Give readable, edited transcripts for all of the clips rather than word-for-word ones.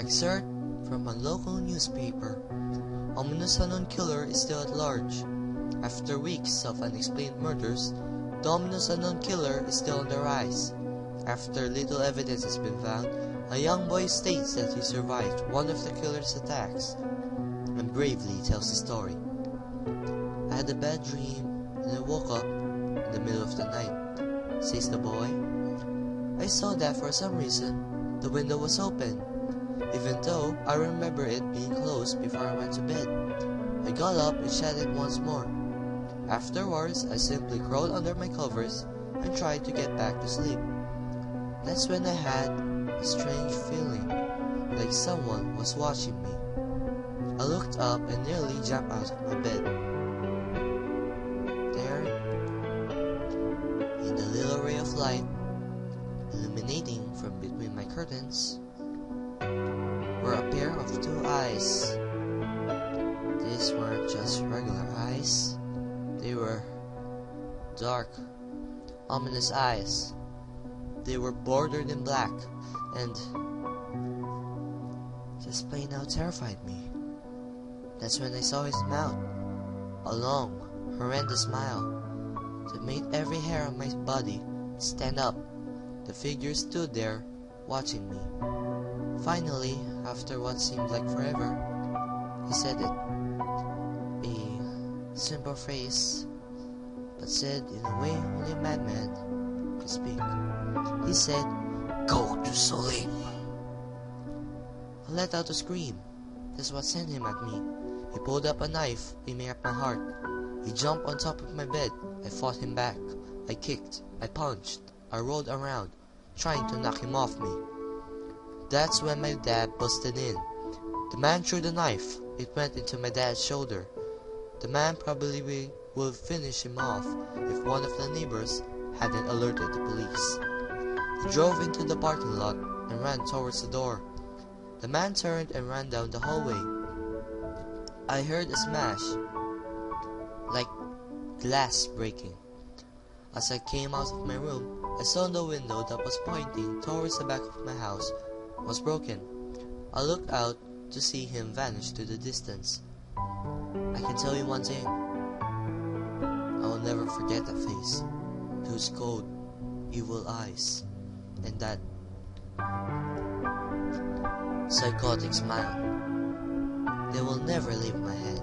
Excerpt from a local newspaper. Ominous unknown killer is still at large. After weeks of unexplained murders, the ominous unknown killer is still on the rise. After little evidence has been found, a young boy states that he survived one of the killer's attacks and bravely tells the story. "I had a bad dream and I woke up in the middle of the night," says the boy. "I saw that for some reason the window was open, even though I remember it being closed before I went to bed. I got up and shut it once more. Afterwards, I simply crawled under my covers and tried to get back to sleep. That's when I had a strange feeling, like someone was watching me. I looked up and nearly jumped out of my bed. There, in the little ray of light, illuminating from between my curtains, were a pair of two eyes. These weren't just regular eyes. They were dark, ominous eyes. They were bordered in black and just plain out terrified me. That's when I saw his mouth, a long, horrendous smile that made every hair on my body stand up. The figure stood there, watching me. Finally, after what seemed like forever, he said it. A simple phrase, but said in a way only a madman could speak. He said, "Go to sleep." I let out a scream. That's what sent him at me. He pulled up a knife, aiming at my heart. He jumped on top of my bed. I fought him back. I kicked. I punched. I rolled around, trying to knock him off me. That's when my dad busted in. The man threw the knife. It went into my dad's shoulder. The man probably would finish him off if one of the neighbors hadn't alerted the police. He drove into the parking lot and ran towards the door. The man turned and ran down the hallway. I heard a smash, like glass breaking. As I came out of my room, I saw the window that was pointing towards the back of my house was broken. I looked out to see him vanish to the distance. I can tell you one thing. I will never forget that face, those cold, evil eyes, and that psychotic smile. They will never leave my head.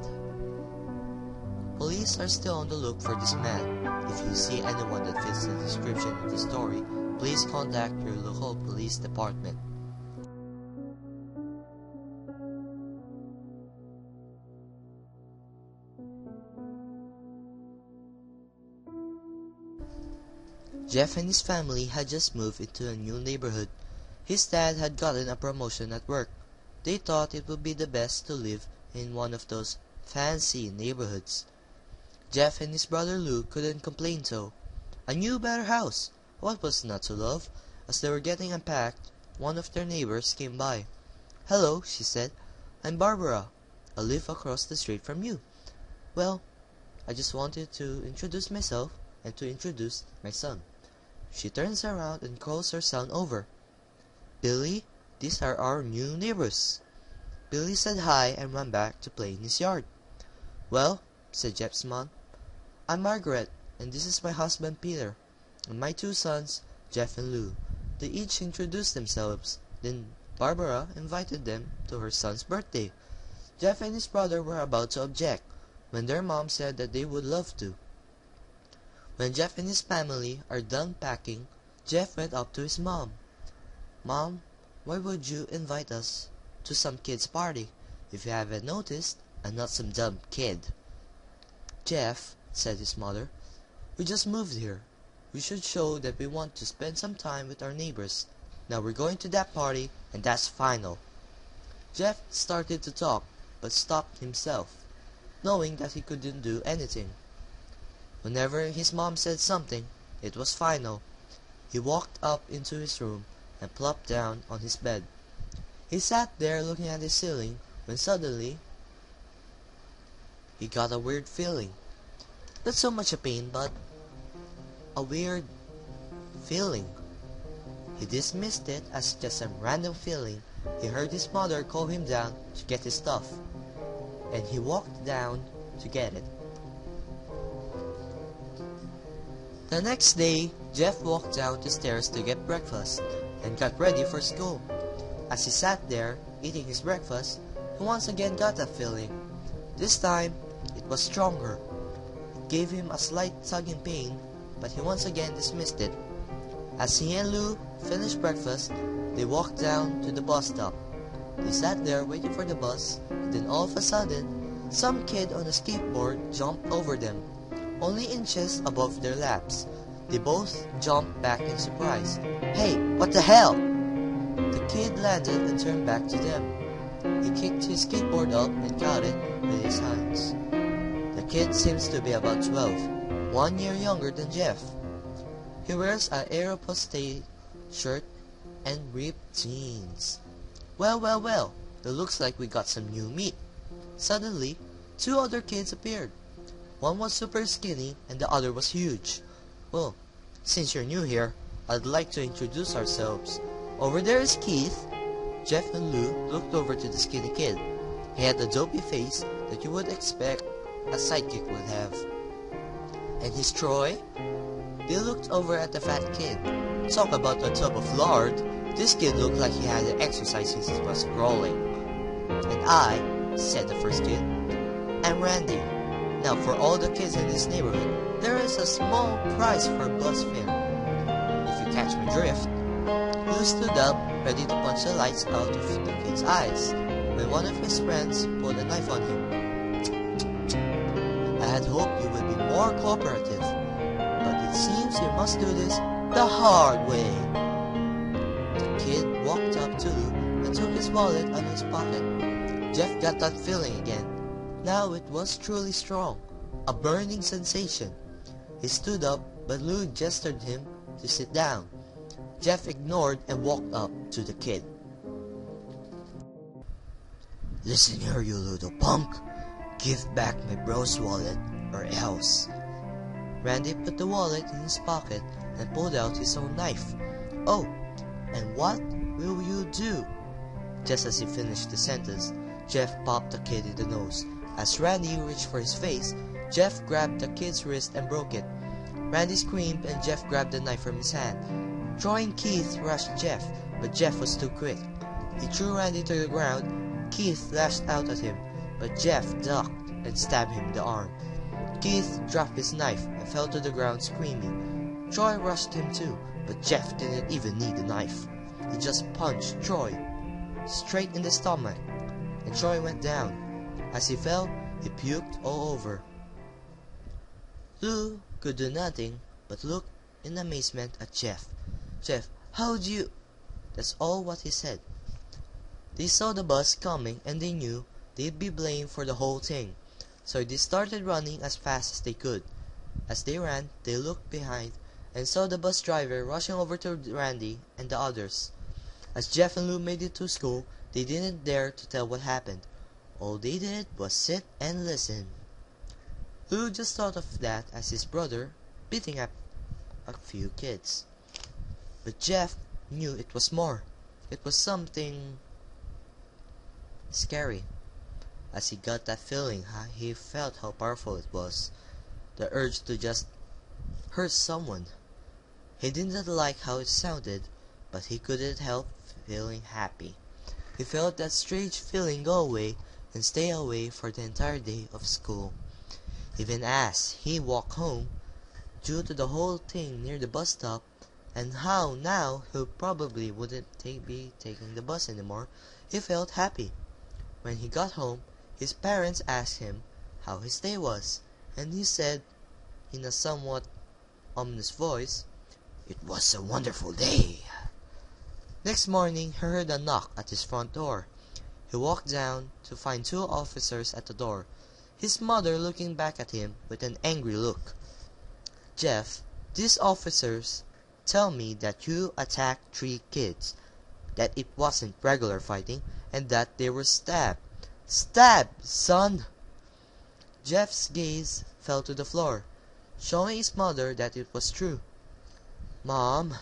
Police are still on the look for this man. If you see anyone that fits the description of the story, please contact your local police department. Jeff and his family had just moved into a new neighborhood. His dad had gotten a promotion at work. They thought it would be the best to live in one of those fancy neighborhoods. Jeff and his brother Lou couldn't complain though. A new better house. What was not to love? As they were getting unpacked, one of their neighbors came by. "Hello," she said. "I'm Barbara. I live across the street from you. Well, I just wanted to introduce myself and to introduce my son." She turns around and calls her son over. "Billy, these are our new neighbors." Billy said hi and ran back to play in his yard. "Well," said Jeff's mom, "I'm Margaret, and this is my husband Peter, and my two sons, Jeff and Lou." They each introduced themselves. Then Barbara invited them to her son's birthday. Jeff and his brother were about to object, when their mom said that they would love to. When Jeff and his family are done packing, Jeff went up to his mom. "Mom, why would you invite us to some kid's party? If you haven't noticed, I'm not some dumb kid." "Jeff," said his mother, "we just moved here. We should show that we want to spend some time with our neighbors. Now we're going to that party, and that's final." Jeff started to talk, but stopped himself, knowing that he couldn't do anything. Whenever his mom said something, it was final. He walked up into his room and plopped down on his bed. He sat there looking at the ceiling when suddenly he got a weird feeling. Not so much a pain, but a weird feeling. He dismissed it as just some random feeling he heard his mother call him down to get his stuff, and he walked down to get it. The next day, Jeff walked down the stairs to get breakfast and got ready for school. As he sat there, eating his breakfast, he once again got that feeling. This time, it was stronger. It gave him a slight tugging pain, but he once again dismissed it. As he and Lou finished breakfast, they walked down to the bus stop. They sat there waiting for the bus, and then all of a sudden, some kid on a skateboard jumped over them, only inches above their laps. They both jumped back in surprise. "Hey, what the hell?" The kid landed and turned back to them. He kicked his skateboard up and caught it with his hands. The kid seems to be about 12, 1 year younger than Jeff. He wears an Aeropostale shirt and ripped jeans. Well, it looks like we got some new meat. Suddenly, 2 other kids appeared. One was super skinny and the other was huge. "Well, since you're new here, I'd like to introduce ourselves. Over there is Keith." Jeff and Lou looked over to the skinny kid. He had the dopey face that you would expect a sidekick would have. "And he's Troy?" They looked over at the fat kid. Talk about a tub of lard. This kid looked like he hadn't exercised since he was crawling. "And I," said the first kid, "am Randy. Now for all the kids in this neighborhood, there is a small prize for bus fare. If you catch my drift." Lou stood up, ready to punch the lights out of the kid's eyes, when one of his friends pulled a knife on him. "I had hoped you would be more cooperative, but it seems you must do this the hard way." The kid walked up to Lou and took his wallet out of his pocket. Jeff got that feeling again. Now it was truly strong, a burning sensation. He stood up, but Lou gestured him to sit down. Jeff ignored and walked up to the kid. "Listen here, you little punk. Give back my bro's wallet, or else." Randy put the wallet in his pocket and pulled out his own knife. "Oh, and what will you do?" Just as he finished the sentence, Jeff popped the kid in the nose. As Randy reached for his face, Jeff grabbed the kid's wrist and broke it. Randy screamed and Jeff grabbed the knife from his hand. Troy and Keith rushed Jeff, but Jeff was too quick. He threw Randy to the ground. Keith lashed out at him, but Jeff ducked and stabbed him in the arm. Keith dropped his knife and fell to the ground screaming. Troy rushed him too, but Jeff didn't even need the knife. He just punched Troy straight in the stomach, and Troy went down. As he fell, he puked all over. Lou could do nothing but look in amazement at Jeff. "Jeff, how'd you—" That's all what he said. They saw the bus coming and they knew they'd be blamed for the whole thing, so they started running as fast as they could. As they ran, they looked behind and saw the bus driver rushing over to Randy and the others. As Jeff and Lou made it to school, they didn't dare to tell what happened. All they did was sit and listen. Lou just thought of that as his brother beating up a few kids. But Jeff knew it was more. It was something scary. As he got that feeling, he felt how powerful it was. The urge to just hurt someone. He didn't like how it sounded, but he couldn't help feeling happy. He felt that strange feeling go away and stay away for the entire day of school. Even as he walked home, due to the whole thing near the bus stop, and how now he probably wouldn't be taking the bus anymore, he felt happy. When he got home, his parents asked him how his day was, and he said, in a somewhat ominous voice, "It was a wonderful day." Next morning, he heard a knock at his front door. He walked down to find 2 officers at the door, his mother looking back at him with an angry look. "Jeff, these officers tell me that you attacked 3 kids, that it wasn't regular fighting, and that they were stabbed." "Stabbed, son!" Jeff's gaze fell to the floor, showing his mother that it was true. "Mom."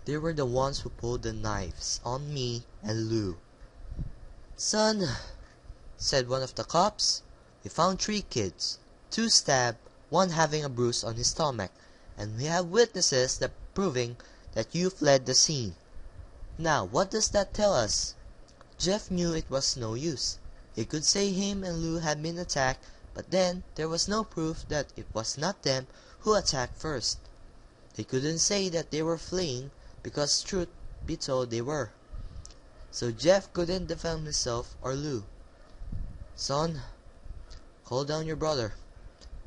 They were the ones who pulled the knives on me and Lou. "Son," said one of the cops, "we found 3 kids, 2 stabbed, 1 having a bruise on his stomach, and we have witnesses that proving that you fled the scene. Now, what does that tell us?" Jeff knew it was no use. He could say him and Lou had been attacked, but then there was no proof that it was not them who attacked first. They couldn't say that they were fleeing, because truth be told they were. So Jeff couldn't defend himself or Lou. "Son, call down your brother."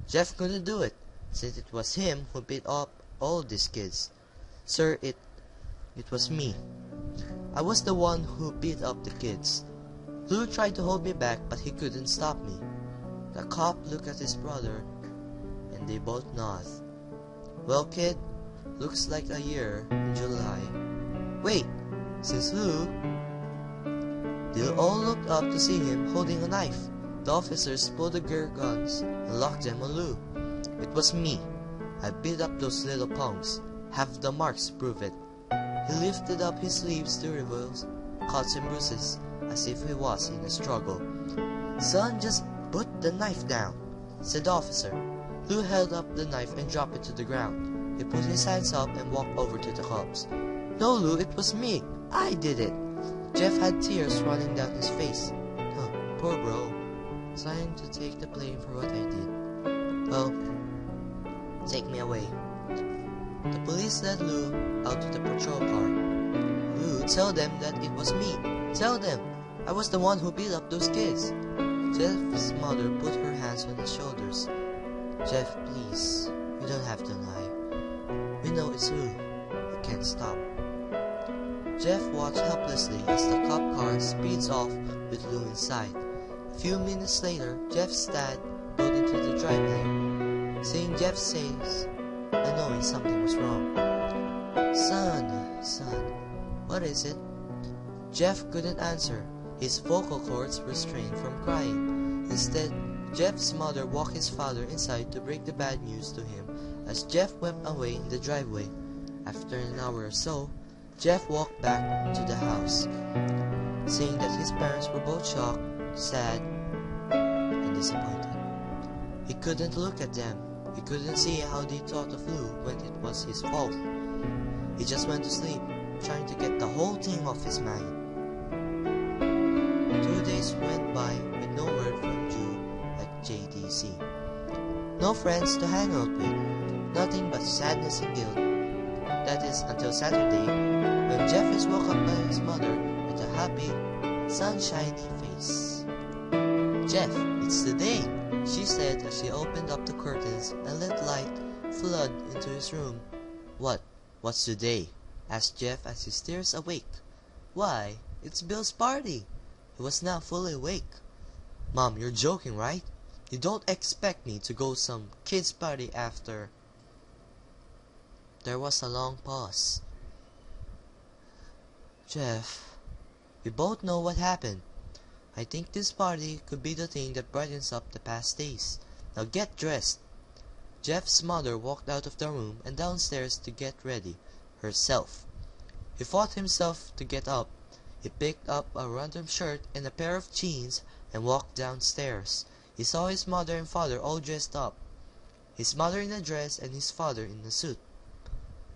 Jeff couldn't do it, since it was him who beat up all these kids. "Sir, it was me. I was the one who beat up the kids." Lou tried to hold me back, but he couldn't stop me. The cop looked at his brother, and they both nodded. "Well, kid, looks like a year in July." "Wait," says Lou. They all looked up to see him holding a knife. The officers pulled their guns and locked them on Lou. "It was me. I beat up those little punks. Have the marks prove it." He lifted up his sleeves to reveal cuts and bruises, as if he was in a struggle. "Son, just put the knife down," said the officer. Lou held up the knife and dropped it to the ground. He put his hands up and walked over to the cops. "No, Lou, it was me. I did it." Jeff had tears running down his face. "Oh, poor bro. Trying to take the blame for what I did. Well, take me away." The police led Lou out to the patrol car. "Lou, tell them that it was me. Tell them I was the one who beat up those kids." Jeff's mother put her hands on his shoulders. "Jeff, please, you don't have to lie. We know it's Lou. You can't stop." Jeff watched helplessly as the cop car speeds off with Lou inside. A few minutes later, Jeff's dad rode into the driveway. Seeing Jeff's face and knowing something was wrong. Son, what is it?" Jeff couldn't answer. His vocal cords were strained from crying. Instead, Jeff's mother walked his father inside to break the bad news to him as Jeff went away in the driveway. After an hour or so, Jeff walked back to the house, seeing that his parents were both shocked, sad, and disappointed. He couldn't look at them. He couldn't see how they thought of Lou when it was his fault. He just went to sleep, trying to get the whole thing off his mind. 2 days went by with no word from Ju at JTC. No friends to hang out with. Nothing but sadness and guilt. That is until Saturday, when Jeffers woke up by his mother with a happy, sunshiny face. "Jeff, it's the day," she said as she opened up the curtains and let light flood into his room. What's today?" asked Jeff as he stares awake. "Why, it's Bill's party." He was now fully awake. "Mom, you're joking, right? You don't expect me to go some kid's party after..." There was a long pause. "Jeff, we both know what happened. I think this party could be the thing that brightens up the past days. Now get dressed." Jeff's mother walked out of the room and downstairs to get ready herself. He fought himself to get up. He picked up a random shirt and a pair of jeans and walked downstairs. He saw his mother and father all dressed up. His mother in a dress and his father in a suit.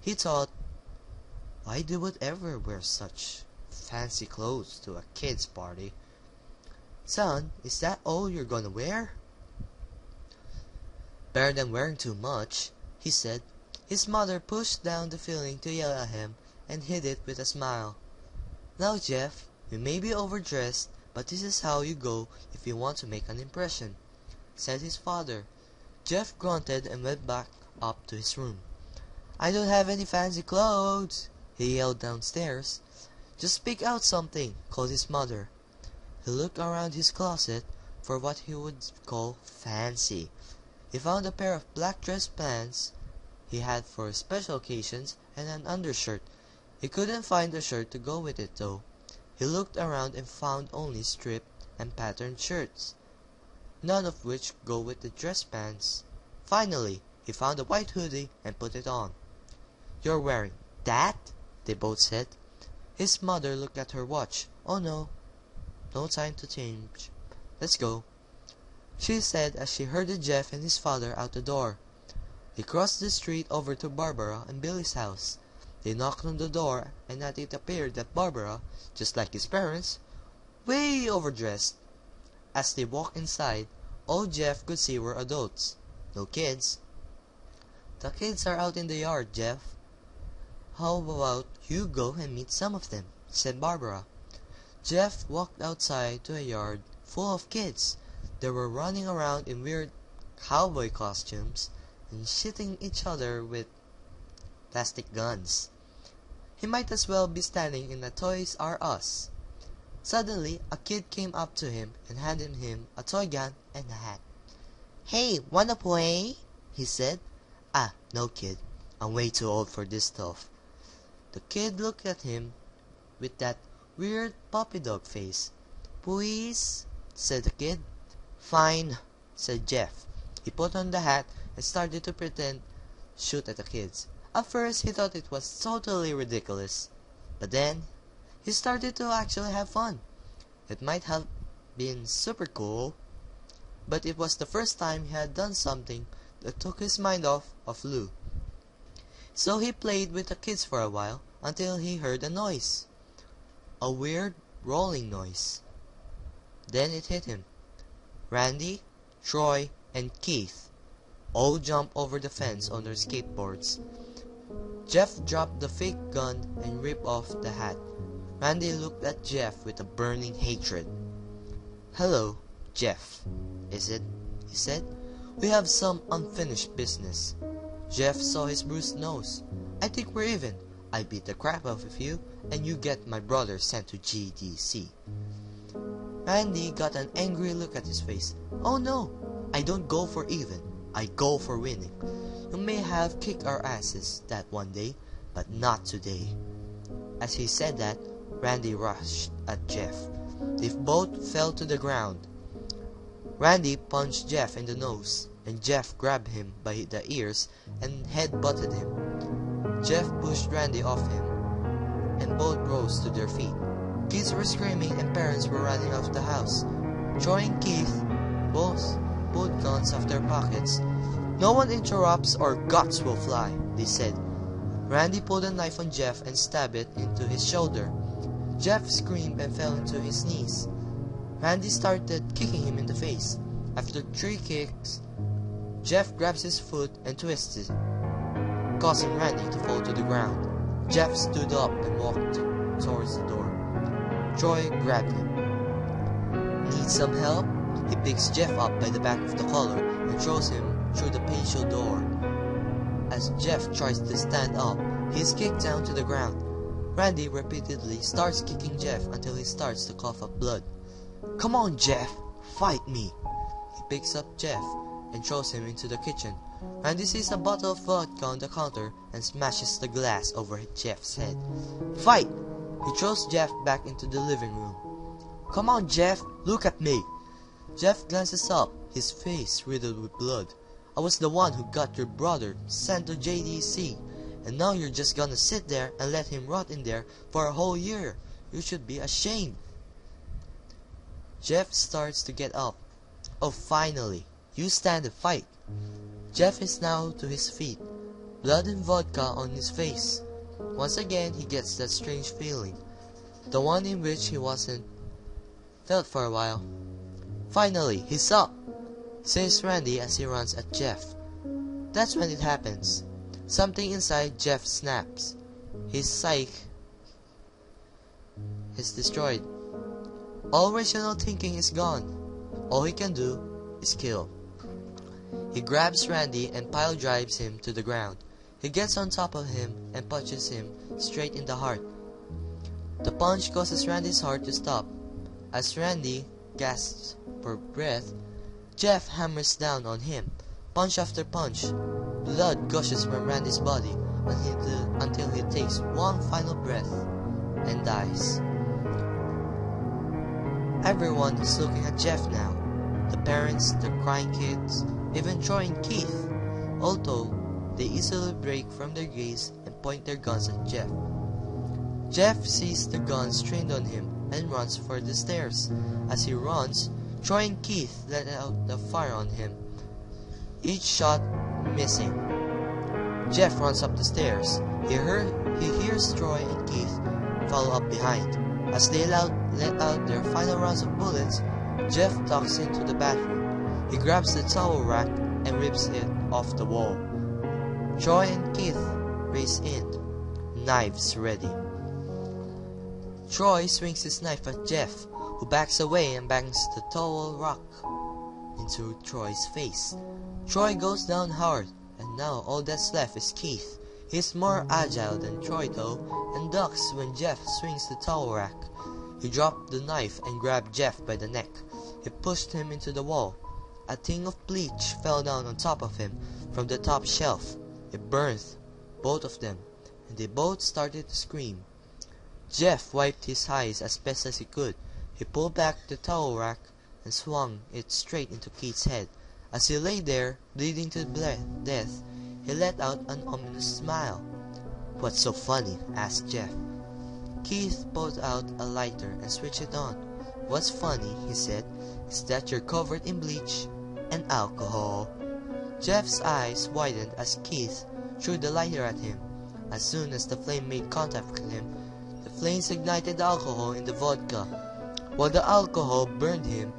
He thought, why they would ever wear such fancy clothes to a kid's party? "Son, is that all you're gonna wear?" "Better than wearing too much," he said. His mother pushed down the feeling to yell at him and hid it with a smile. "Now, Jeff, you may be overdressed, but this is how you go if you want to make an impression," said his father. Jeff grunted and went back up to his room. "I don't have any fancy clothes," he yelled downstairs. "Just pick out something," called his mother. He looked around his closet for what he would call fancy. He found a pair of black dress pants he had for special occasions and an undershirt. He couldn't find a shirt to go with it, though. He looked around and found only striped and patterned shirts, none of which go with the dress pants. Finally, he found a white hoodie and put it on. "You're wearing that?" they both said. His mother looked at her watch. "Oh no, no time to change. Let's go," she said as she herded Jeff and his father out the door. They crossed the street over to Barbara and Billy's house. They knocked on the door, and at it appeared that Barbara, just like his parents, way overdressed. As they walked inside, all Jeff could see were adults. No kids. "The kids are out in the yard, Jeff. How about you go and meet some of them?" said Barbara. Jeff walked outside to a yard full of kids. They were running around in weird cowboy costumes and shooting each other with plastic guns. He might as well be standing in a Toys R Us. Suddenly, a kid came up to him and handed him a toy gun and a hat. "Hey, wanna play?" he said. "Ah, no kid. I'm way too old for this stuff." The kid looked at him with that weird puppy dog face. "Please?" said the kid. "Fine," said Jeff. He put on the hat and started to pretend shoot at the kids. At first he thought it was totally ridiculous, but then he started to actually have fun. It might have been super cool, but it was the first time he had done something that took his mind off of Lou. So he played with the kids for a while until he heard a noise. A weird rolling noise. Then it hit him. Randy, Troy, and Keith all jumped over the fence on their skateboards. Jeff dropped the fake gun and ripped off the hat. Randy looked at Jeff with a burning hatred. "Hello, Jeff, is it?" he said. "We have some unfinished business." Jeff saw his bruised nose. "I think we're even. I beat the crap out of you, and you get my brother sent to GDC. Randy got an angry look at his face. "Oh no, I don't go for even. I go for winning. You may have kicked our asses that one day, but not today." As he said that, Randy rushed at Jeff. They both fell to the ground. Randy punched Jeff in the nose, and Jeff grabbed him by the ears and head-butted him. Jeff pushed Randy off him, and both rose to their feet. Kids were screaming and parents were running out of the house. Troy and Keith both pulled guns off their pockets. "No one interrupts or guts will fly," they said. Randy pulled a knife on Jeff and stabbed it into his shoulder. Jeff screamed and fell into his knees. Randy started kicking him in the face. After 3 kicks, Jeff grabs his foot and twists it, causing Randy to fall to the ground. Jeff stood up and walked towards the door. Troy grabbed him. "Need some help?" He picks Jeff up by the back of the collar and throws him through the patio door. As Jeff tries to stand up, he is kicked down to the ground. Randy repeatedly starts kicking Jeff until he starts to cough up blood. "Come on, Jeff, fight me!" He picks up Jeff and throws him into the kitchen. Randy sees a bottle of vodka on the counter and smashes the glass over Jeff's head. "Fight!" He throws Jeff back into the living room. "Come on, Jeff, look at me!" Jeff glances up, his face riddled with blood. "I was the one who got your brother sent to JDC, and now you're just gonna sit there and let him rot in there for a whole year. You should be ashamed." Jeff starts to get up. "Oh, finally, you stand and fight." Jeff is now to his feet, blood and vodka on his face. Once again he gets that strange feeling, the one in which he wasn't felt for a while. "Finally, he's up," says Randy as he runs at Jeff. That's when it happens. Something inside Jeff snaps. His psyche is destroyed. All rational thinking is gone. All he can do is kill. He grabs Randy and pile drives him to the ground. He gets on top of him and punches him straight in the heart. The punch causes Randy's heart to stop. As Randy gasps for breath, Jeff hammers down on him, punch after punch. Blood gushes from Randy's body until he takes one final breath and dies. Everyone is looking at Jeff now. The parents, the crying kids, even Troy and Keith. Although they easily break from their gaze and point their guns at Jeff. Jeff sees the gun trained on him and runs for the stairs. As he runs, Troy and Keith let out the fire on him, each shot missing. Jeff runs up the stairs. He hears Troy and Keith follow up behind. As they let out their final rounds of bullets, Jeff ducks into the bathroom. He grabs the towel rack and rips it off the wall. Troy and Keith race in, knives ready. Troy swings his knife at Jeff, who backs away and bangs the towel rack into Troy's face. Troy goes down hard, and now all that's left is Keith. He's more agile than Troy though, and ducks when Jeff swings the towel rack. He dropped the knife and grabbed Jeff by the neck. He pushed him into the wall. A thing of bleach fell down on top of him from the top shelf. It burned both of them, and they both started to scream. Jeff wiped his eyes as best as he could. He pulled back the towel rack and swung it straight into Keith's head. As he lay there, bleeding to death, he let out an ominous smile. "What's so funny?" asked Jeff. Keith pulled out a lighter and switched it on. "What's funny," he said, "is that you're covered in bleach and alcohol." Jeff's eyes widened as Keith threw the lighter at him. As soon as the flame made contact with him, the flames ignited the alcohol in the vodka. While the alcohol burned him,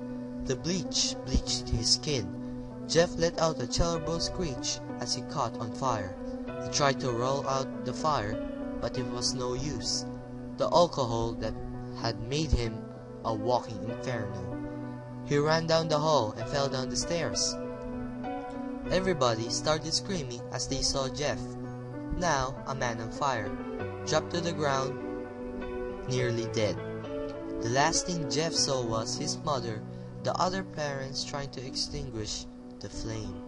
the bleach bleached his skin. Jeff let out a terrible screech as he caught on fire. He tried to roll out the fire, but it was no use. The alcohol that had made him a walking inferno. He ran down the hall and fell down the stairs. Everybody started screaming as they saw Jeff, now a man on fire, dropped to the ground, nearly dead. The last thing Jeff saw was his mother, the other parents trying to extinguish the flame.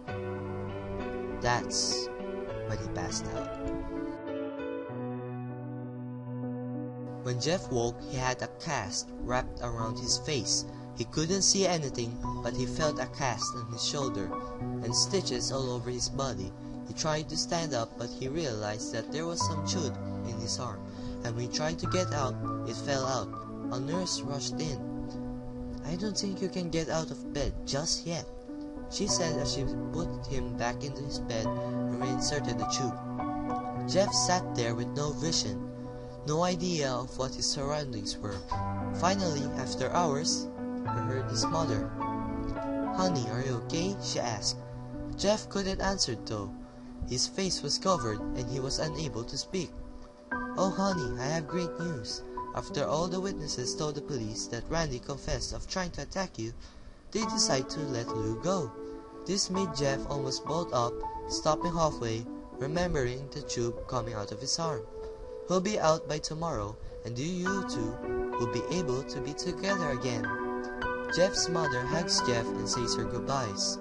That's when he passed out. When Jeff woke, he had a cast wrapped around his face. He couldn't see anything, but he felt a cast on his shoulder and stitches all over his body. He tried to stand up, but he realized that there was some chewed in his arm, and when he tried to get out, it fell out. A nurse rushed in. "I don't think you can get out of bed just yet," she said as she put him back into his bed and reinserted the tube. Jeff sat there with no vision, no idea of what his surroundings were. Finally, after hours, he heard his mother. "Honey, are you okay?" she asked. Jeff couldn't answer though. His face was covered and he was unable to speak. "Oh honey, I have great news. After all the witnesses told the police that Randy confessed of trying to attack you, they decided to let Lou go." This made Jeff almost bolt up, stopping halfway, remembering the tube coming out of his arm. "He'll be out by tomorrow, and you two will be able to be together again." Jeff's mother hugs Jeff and says her goodbyes.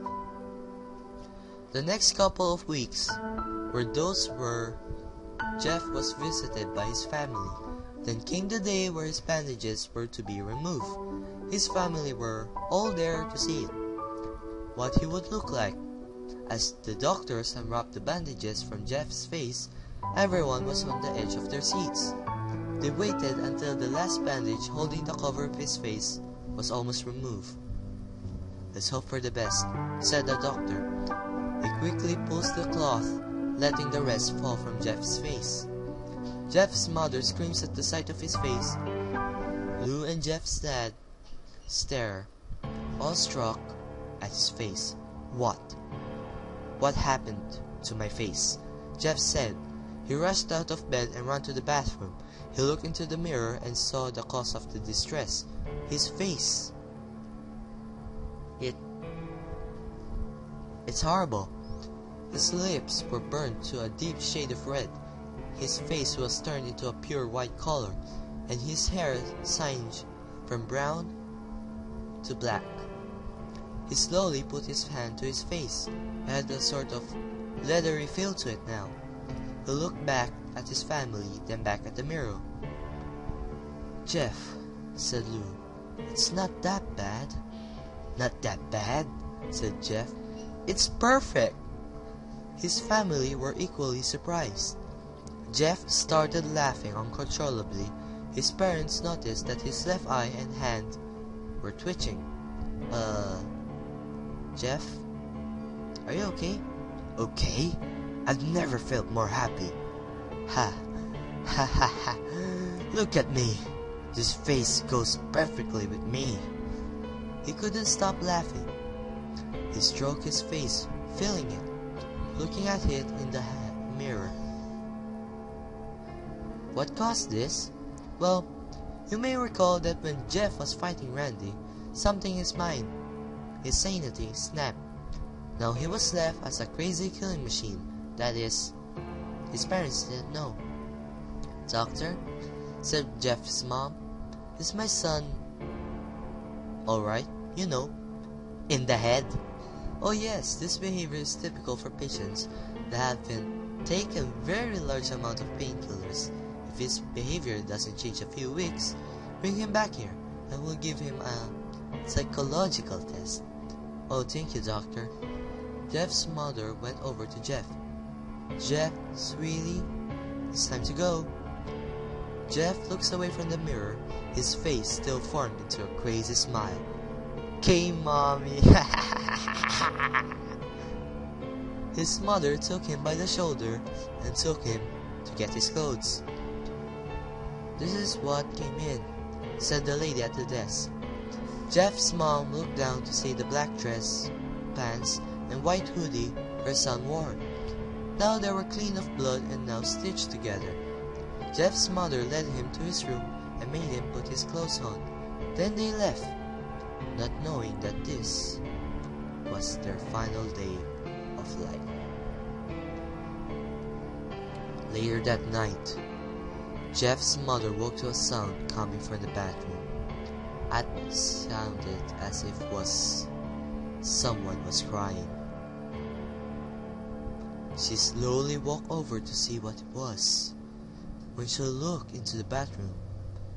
The next couple of weeks were those where Jeff was visited by his family. Then came the day where his bandages were to be removed. His family were all there to see it, what he would look like. As the doctors unwrapped the bandages from Jeff's face, everyone was on the edge of their seats. They waited until the last bandage holding the cover of his face was almost removed. "Let's hope for the best," said the doctor. He quickly pulls the cloth, letting the rest fall from Jeff's face. Jeff's mother screams at the sight of his face. Lou and Jeff's dad stare, awestruck, at his face. What happened to my face?" Jeff said. He rushed out of bed and ran to the bathroom. He looked into the mirror and saw the cause of the distress. His face. It's horrible. His lips were burned to a deep shade of red. His face was turned into a pure white color, and his hair singed from brown to black. He slowly put his hand to his face. It had a sort of leathery feel to it now. He looked back at his family, then back at the mirror. "Jeff," said Lou, "it's not that bad." "Not that bad," said Jeff. "It's perfect." His family were equally surprised. Jeff started laughing uncontrollably. His parents noticed that his left eye and hand were twitching. Jeff? Are you okay? Okay? I've never felt more happy. Ha. Ha ha ha. Look at me. This face goes perfectly with me. He couldn't stop laughing. He stroked his face, feeling it, looking at it in the mirror. What caused this? Well, you may recall that when Jeff was fighting Randy, something in his mind, his sanity, snapped. Now he was left as a crazy killing machine. That is, his parents didn't know. Doctor, said Jeff's mom, is my son alright? You know, in the head? Oh yes, this behavior is typical for patients that have been taken very large amount of painkillers. If his behavior doesn't change a few weeks, bring him back here and we'll give him a psychological test. Oh, thank you, doctor. Jeff's mother went over to Jeff. Jeff, sweetie, it's time to go. Jeff looks away from the mirror, his face still formed into a crazy smile. Okay, mommy. His mother took him by the shoulder and took him to get his clothes. This is what came in, said the lady at the desk. Jeff's mom looked down to see the black dress, pants, and white hoodie her son wore. Now they were clean of blood and now stitched together. Jeff's mother led him to his room and made him put his clothes on. Then they left, not knowing that this was their final day of life. Later that night, Jeff's mother woke to a sound coming from the bathroom. It sounded as if someone was crying. She slowly walked over to see what it was. When she looked into the bathroom,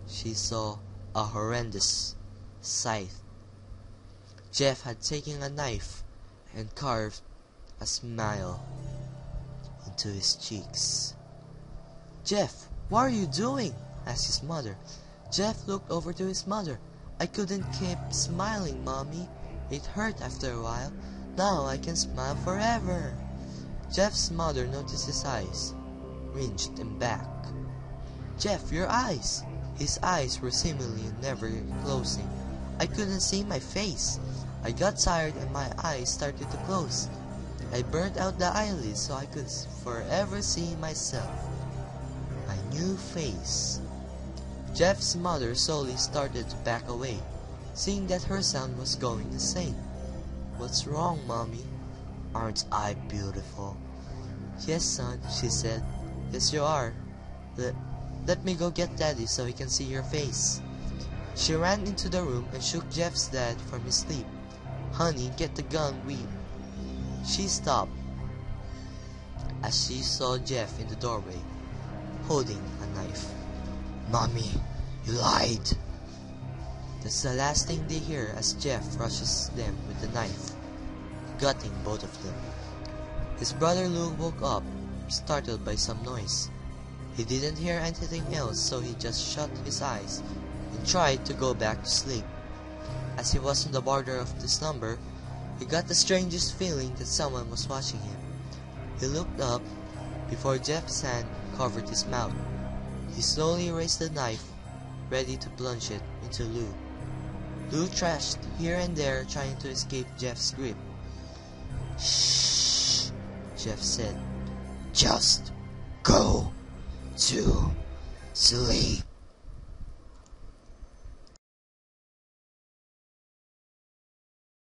she saw a horrendous sight. Jeff had taken a knife and carved a smile into his cheeks. Jeff, what are you doing? Asked his mother. Jeff looked over to his mother. I couldn't keep smiling, Mommy. It hurt after a while. Now I can smile forever. Jeff's mother noticed his eyes, wrinked and back. Jeff, your eyes! His eyes were seemingly never closing. I couldn't see my face. I got tired and my eyes started to close. I burnt out the eyelids so I could forever see myself. My new face. Jeff's mother slowly started to back away, seeing that her son was going insane. What's wrong, Mommy? Aren't I beautiful? Yes, son, she said. Yes, you are. Let me go get Daddy so he can see your face. She ran into the room and shook Jeff's dad from his sleep. Honey, get the gun, She stopped as she saw Jeff in the doorway, holding a knife. Mommy, you lied. That's the last thing they hear as Jeff rushes them with the knife, gutting both of them. His brother Lou woke up, startled by some noise. He didn't hear anything else, so he just shut his eyes and tried to go back to sleep. As he was on the border of the slumber, he got the strangest feeling that someone was watching him. He looked up before Jeff's hand covered his mouth. He slowly raised the knife, ready to plunge it into Lou. Lou thrashed here and there, trying to escape Jeff's grip. Shh, Jeff said. Just go to sleep.